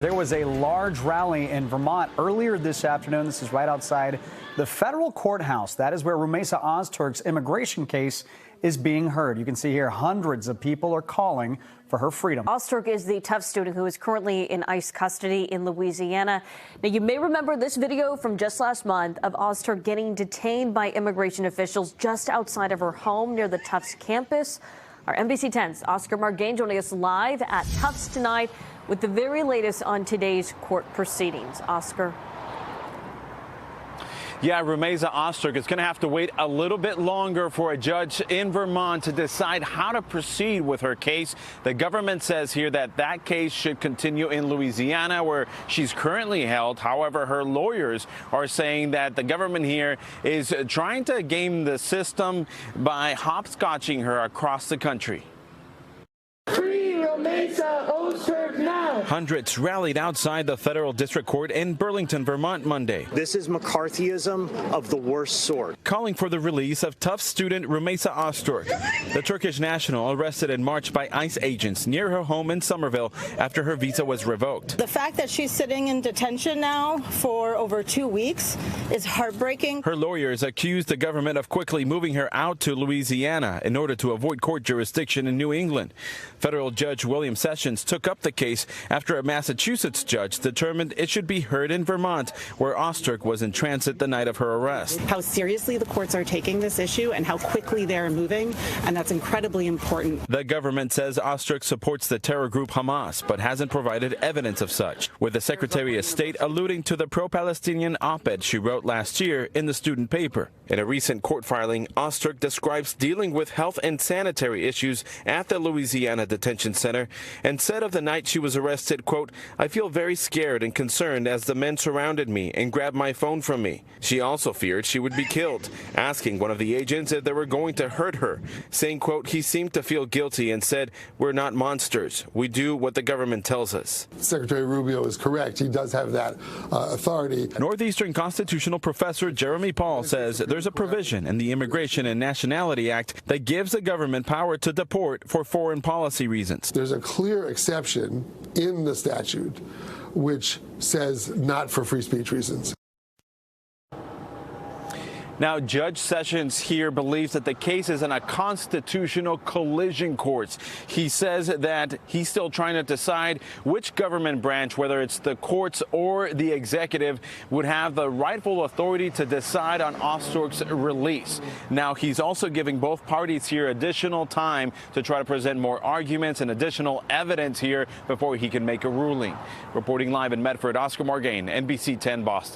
There was a large rally in Vermont earlier this afternoon. This is right outside the federal courthouse. That is where Rumeysa Ozturk's immigration case is being heard. You can see here hundreds of people are calling for her freedom. Ozturk is the Tufts student who is currently in ICE custody in Louisiana. Now, you may remember this video from just last month of Ozturk getting detained by immigration officials just outside of her home near the Tufts campus. Our NBC 10's Oscar Margain joining us live at Tufts tonight with the very latest on today's court proceedings. Oscar. Yeah, Rumeysa Ozturk is going to have to wait a little bit longer for a judge in Vermont to decide how to proceed with her case. The government says here that that case should continue in Louisiana, where she's currently held. However, her lawyers are saying that the government here is trying to game the system by hopscotching her across the country. Free Rumeysa Ozturk now! Hundreds rallied outside the federal district court in Burlington, Vermont Monday. This is McCarthyism of the worst sort. Calling for the release of Tufts student Rumeysa Ozturk, the Turkish national arrested in March by ICE agents near her home in Somerville after her visa was revoked. The fact that she's sitting in detention now for over 2 weeks is heartbreaking. Her lawyers accused the government of quickly moving her out to Louisiana in order to avoid court jurisdiction in New England. Federal Judge William Sessions took up the case after a Massachusetts judge determined it should be heard in Vermont, where Ozturk was in transit the night of her arrest. How seriously the courts are taking this issue and how quickly they're moving, and that's incredibly important. The government says Ozturk supports the terror group Hamas, but hasn't provided evidence of such, with the Secretary of State alluding to the pro-Palestinian op-ed she wrote last year in the student paper. In a recent court filing, Ozturk describes dealing with health and sanitary issues at the Louisiana detention center and said of the night she was arrested, quote, "I feel very scared and concerned as the men surrounded me and grabbed my phone from me." She also feared she would be killed, asking one of the agents if they were going to hurt her, saying, quote, "He seemed to feel guilty and said, 'We're not monsters. We do what the government tells us.'" Secretary Rubio is correct. He does have that authority. Northeastern constitutional professor Jeremy Paul says there's a provision in the Immigration and Nationality Act that gives the government power to deport for foreign policy reasons. There's a clear exception in the statute which says not for free speech reasons. Now, Judge Sessions here believes that the case is in a constitutional collision course. He says that he's still trying to decide which government branch, whether it's the courts or the executive, would have the rightful authority to decide on Ozturk's release. Now, he's also giving both parties here additional time to try to present more arguments and additional evidence here before he can make a ruling. Reporting live in Medford, Oscar Margain, NBC 10 Boston.